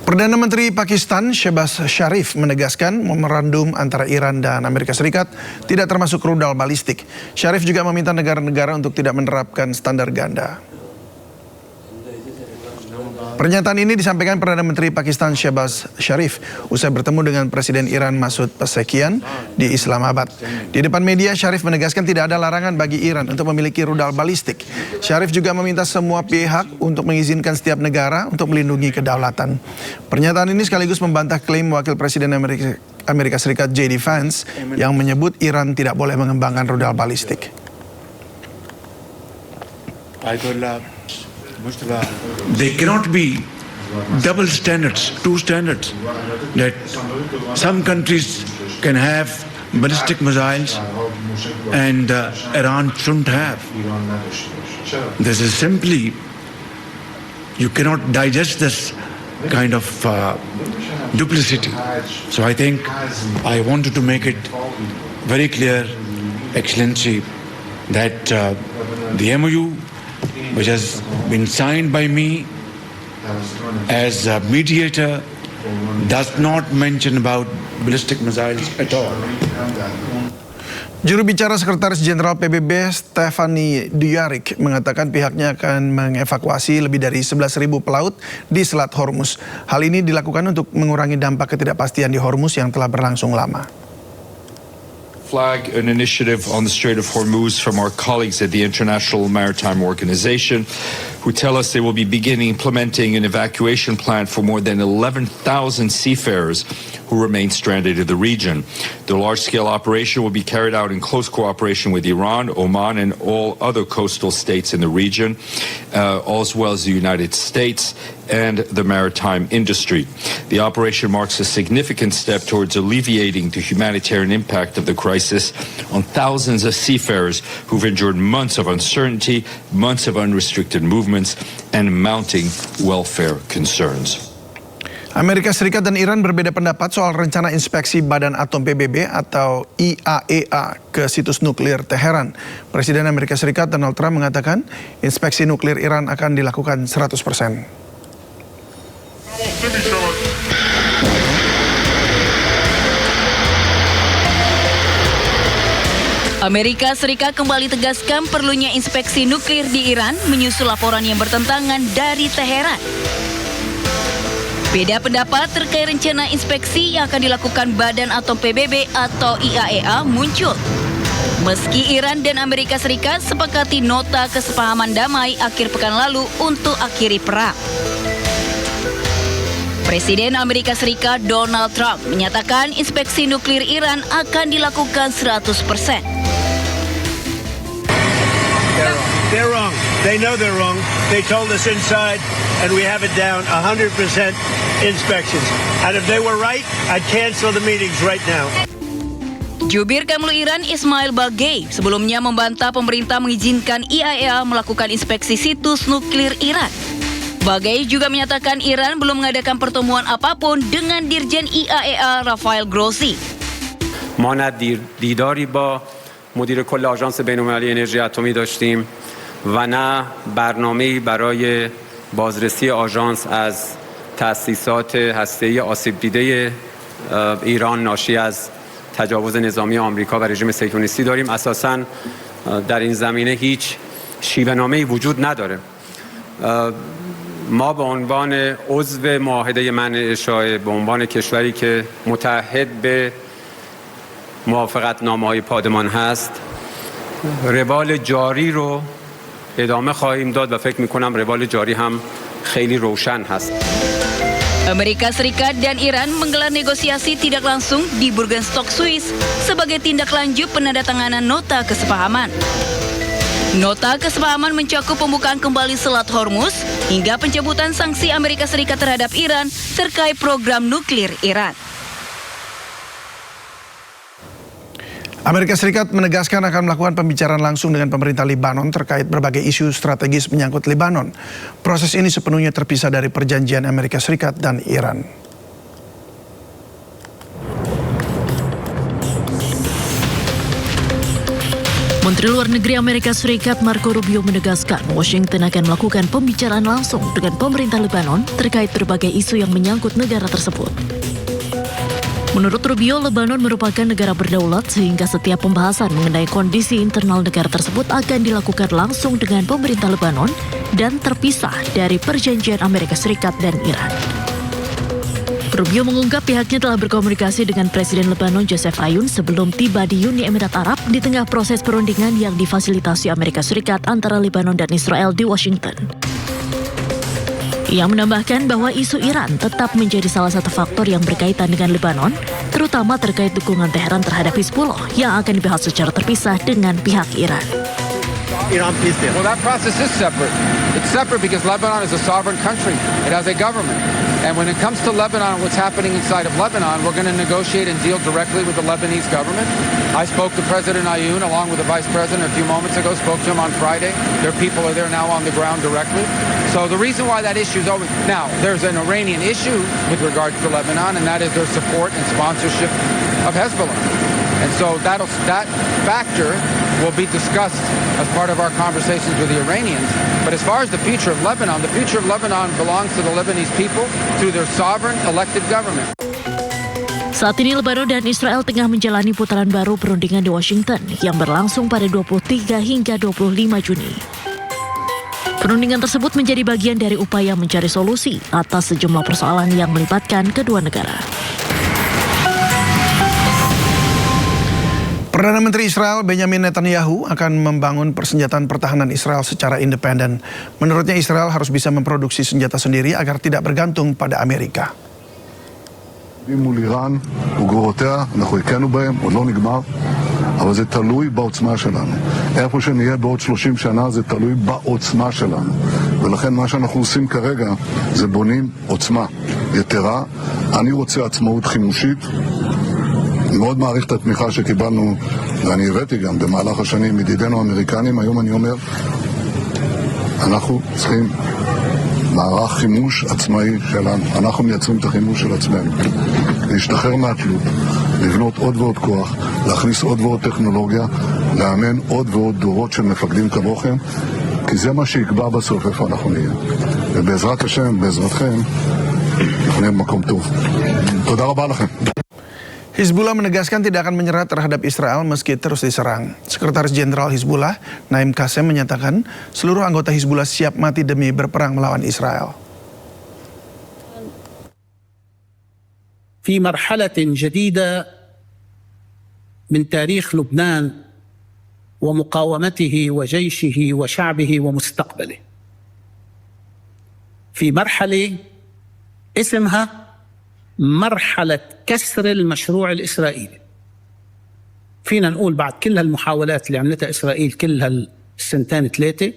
Perdana Menteri Pakistan Shehbaz Sharif menegaskan memorandum antara Iran dan Amerika Serikat tidak termasuk rudal balistik. Sharif juga meminta negara-negara untuk tidak menerapkan standar ganda. Pernyataan ini disampaikan Perdana Menteri Pakistan Shehbaz Sharif usai bertemu dengan Presiden Iran Masoud Pezeshkian di Islamabad. Di depan media, Sharif menegaskan tidak ada larangan bagi Iran untuk memiliki rudal balistik. Sharif juga meminta semua pihak untuk mengizinkan setiap negara untuk melindungi kedaulatan. Pernyataan ini sekaligus membantah klaim Wakil Presiden Amerika Serikat J.D. Vance yang menyebut Iran tidak boleh mengembangkan rudal balistik. There cannot be double standards, two standards, that some countries can have ballistic missiles and Iran shouldn't have. This is simply, you cannot digest this kind of duplicity. So I think I wanted to make it very clear, Excellency, that the MOU which has been signed by me as a mediator does not mention about ballistic missiles at all. Juru bicara Sekretaris Jenderal PBB Stephanie Dujarric mengatakan pihaknya akan mengevakuasi lebih dari 11.000 pelaut di Selat Hormuz. Hal ini dilakukan untuk mengurangi dampak ketidakpastian di Hormuz yang telah berlangsung lama. Flag an initiative on the Strait of Hormuz from our colleagues at the International Maritime Organization, who tell us they will be beginning implementing an evacuation plan for more than 11,000 seafarers who remain stranded in the region. The large-scale operation will be carried out in close cooperation with Iran, Oman, and all other coastal states in the region, as well as the United States and the maritime industry. The operation marks a significant step towards alleviating the humanitarian impact of the crisis on thousands of seafarers who've endured months of uncertainty, months of unrestricted movements, and mounting welfare concerns. Amerika Serikat dan Iran berbeda pendapat soal rencana inspeksi Badan Atom PBB atau IAEA ke situs nuklir Teheran. Presiden Amerika Serikat Donald Trump mengatakan inspeksi nuklir Iran akan dilakukan 100%. Amerika Serikat kembali tegaskan perlunya inspeksi nuklir di Iran menyusul laporan yang bertentangan dari Teheran. Beda pendapat terkait rencana inspeksi yang akan dilakukan Badan Atom PBB atau IAEA muncul. Meski Iran dan Amerika Serikat sepakati nota kesepahaman damai akhir pekan lalu untuk akhiri perang. Presiden Amerika Serikat Donald Trump menyatakan inspeksi nuklir Iran akan dilakukan 100%. They're wrong. They know they're wrong. They told us inside, and we have it down 100% inspections. And if they were right, I'd cancel the meetings right now. Jubir Kemlu Iran Ismail Bagei sebelumnya membantah pemerintah mengizinkan IAEA melakukan inspeksi situs nuklir Iran. Bagei juga menyatakan Iran belum mengadakan pertemuan apapun dengan Dirjen IAEA Rafael Grossi. ما نه دیداری با مدیر کل آژانس بین‌المللی انرژی اتمی داشتیم و نه برنامه‌ای برای بازرسی آژانس از تأسیسات هسته‌ای آسیب دیده ایران ناشی از تجاوز نظامی آمریکا و رژیم صهیونیستی داریم. اساساً در این زمینه هیچ شیوه‌نامه‌ای وجود نداره. ما به عنوان عضو معاهده منع اشاعه، به عنوان کشوری که متعهد به موافقتنامه‌های پادمان هست، روال جاری رو ادامه خواهیم داد و فکر می‌کنم روال جاری هم خیلی روشن هست. Amerika Serikat dan Iran menggelar negosiasi tidak langsung di Burgenstock, Swiss sebagai tindak lanjut penandatanganan nota kesepahaman. Nota kesepahaman mencakup pembukaan kembali Selat Hormuz hingga pencabutan sanksi Amerika Serikat terhadap Iran terkait program nuklir Iran. Amerika Serikat menegaskan akan melakukan pembicaraan langsung dengan pemerintah Lebanon terkait berbagai isu strategis menyangkut Lebanon. Proses ini sepenuhnya terpisah dari perjanjian Amerika Serikat dan Iran. Menteri Luar Negeri Amerika Serikat Marco Rubio menegaskan Washington akan melakukan pembicaraan langsung dengan pemerintah Lebanon terkait berbagai isu yang menyangkut negara tersebut. Menurut Rubio, Lebanon merupakan negara berdaulat sehingga setiap pembahasan mengenai kondisi internal negara tersebut akan dilakukan langsung dengan pemerintah Lebanon dan terpisah dari perjanjian Amerika Serikat dan Iran. Rubio mengungkap pihaknya telah berkomunikasi dengan Presiden Lebanon Joseph Aoun sebelum tiba di Uni Emirat Arab di tengah proses perundingan yang difasilitasi Amerika Serikat antara Lebanon dan Israel di Washington. Ia menambahkan bahwa isu Iran tetap menjadi salah satu faktor yang berkaitan dengan Lebanon, terutama terkait dukungan Teheran terhadap Hizbullah yang akan dibahas secara terpisah dengan pihak Iran. Iran peace deal. Well, that process is separate. It's separate because Lebanon is a sovereign country. It has a government. And when it comes to Lebanon, what's happening inside of Lebanon, we're going to negotiate and deal directly with the Lebanese government. I spoke to President Aoun along with the Vice President a few moments ago, spoke to him on Friday. Their people are there now on the ground directly. So the reason why that issue is over... Now, there's an Iranian issue with regards to Lebanon, and that is their support and sponsorship of Hezbollah. And so that factor will be discussed as part of our conversations with the Iranians. But as far as the future of Lebanon belongs to the Lebanese people through their sovereign elected government. Saat ini Lebanon dan Israel tengah menjalani putaran baru perundingan di Washington yang berlangsung pada 23 hingga 25 Juni. Perundingan tersebut menjadi bagian dari upaya mencari solusi atas sejumlah persoalan yang melibatkan kedua negara. Perdana Menteri Israel Benjamin Netanyahu akan membangun persenjataan pertahanan Israel secara independen. Menurutnya Israel harus bisa memproduksi senjata sendiri agar tidak bergantung pada Amerika. מול איראן וגרורותיה, אנחנו הכינו בהם, עוד לא נגמר, אבל זה תלוי בעוצמה שלנו. איפה שנהיה בעוד 30 שנה זה תלוי בעוצמה שלנו. ולכן מה שאנחנו עושים כרגע זה בונים עוצמה יתרה. אני רוצה עצמאות חימושית. אני מאוד מעריך את התמיכה שקיבלנו, ואני הבאתי גם במהלך השנים מדידינו האמריקנים. היום אני אומר, אנחנו צריכים מערך חימוש עצמאי שלנו. אנחנו מייצרים את החימוש של עצמנו. להשתחרר מהתלות, לבנות עוד ועוד כוח, להכניס עוד ועוד טכנולוגיה, לאמן עוד ועוד דורות של מפקדים כמוכם, כי זה מה שיקבע בסוף איפה אנחנו נהיה. ובעזרת השם, בעזרתכם, אנחנו נהיה במקום טוב. תודה רבה לכם. Hizbullah menegaskan tidak akan menyerah terhadap Israel meski terus diserang. Sekretaris Jenderal Hizbullah, Naim Qassem, menyatakan seluruh anggota Hizbullah siap mati demi berperang melawan Israel. في مرحلة جديدة من تاريخ لبنان ومقاومته وجيشه وشعبه ومستقبله. في مرحلة اسمها مرحلة كسر المشروع الإسرائيلي. فينا نقول بعد كل هالمحاولات اللي عملتها إسرائيل كل هالسنتين ثلاثة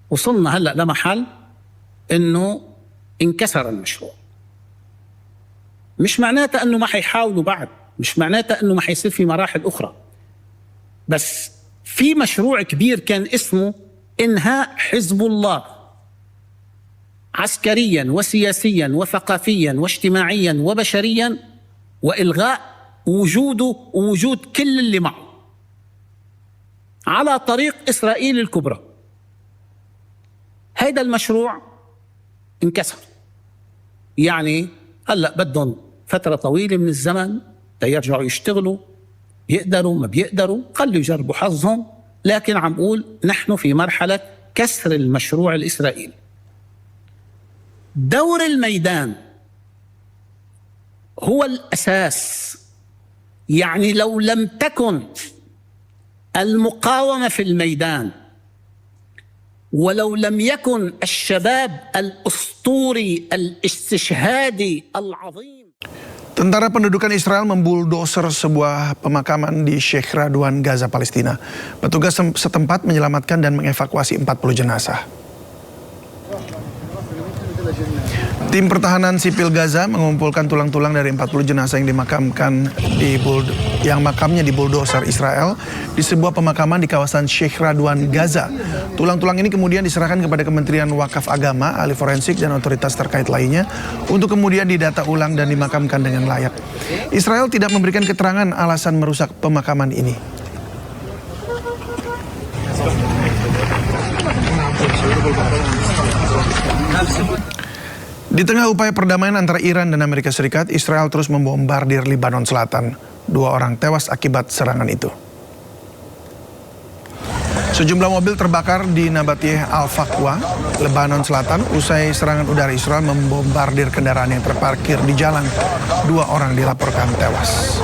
وصلنا هلأ لمحل إنه انكسر المشروع. مش معناتها أنه ما حيحاولوا بعد، مش معناتها أنه ما حيصير في مراحل أخرى، بس في مشروع كبير كان اسمه إنهاء حزب الله عسكريا وسياسيا وثقافيا واجتماعيا وبشريا، وإلغاء وجوده ووجود كل اللي معه على طريق إسرائيل الكبرى. هذا المشروع انكسر، يعني هلأ بدهم فترة طويلة من الزمن ليرجعوا يشتغلوا، يقدروا ما بيقدروا خلوا يجربوا حظهم، لكن عم قول نحن في مرحلة كسر المشروع الإسرائيلي. دور الميدان هو الأساس، يعني لو لم تكن المقاومة في الميدان ولو لم يكن الشباب الأسطوري الاستشهادي العظيم. Tentara pendudukan Israel membuldoser sebuah pemakaman di Sheikh Radwan, Gaza, Palestina. Petugas setempat menyelamatkan dan mengevakuasi 40 jenazah. Tim pertahanan sipil Gaza mengumpulkan tulang-tulang dari 40 jenazah yang makamnya di bulldozer Israel di sebuah pemakaman di kawasan Sheikh Radwan, Gaza. Tulang-tulang ini kemudian diserahkan kepada Kementerian Wakaf Agama, ahli forensik dan otoritas terkait lainnya untuk kemudian didata ulang dan dimakamkan dengan layak. Israel tidak memberikan keterangan alasan merusak pemakaman ini. Di tengah upaya perdamaian antara Iran dan Amerika Serikat, Israel terus membombardir Lebanon Selatan. 2 orang tewas akibat serangan itu. Sejumlah mobil terbakar di Nabatiyeh Al-Faqwa, Lebanon Selatan, usai serangan udara Israel membombardir kendaraan yang terparkir di jalan. 2 orang dilaporkan tewas.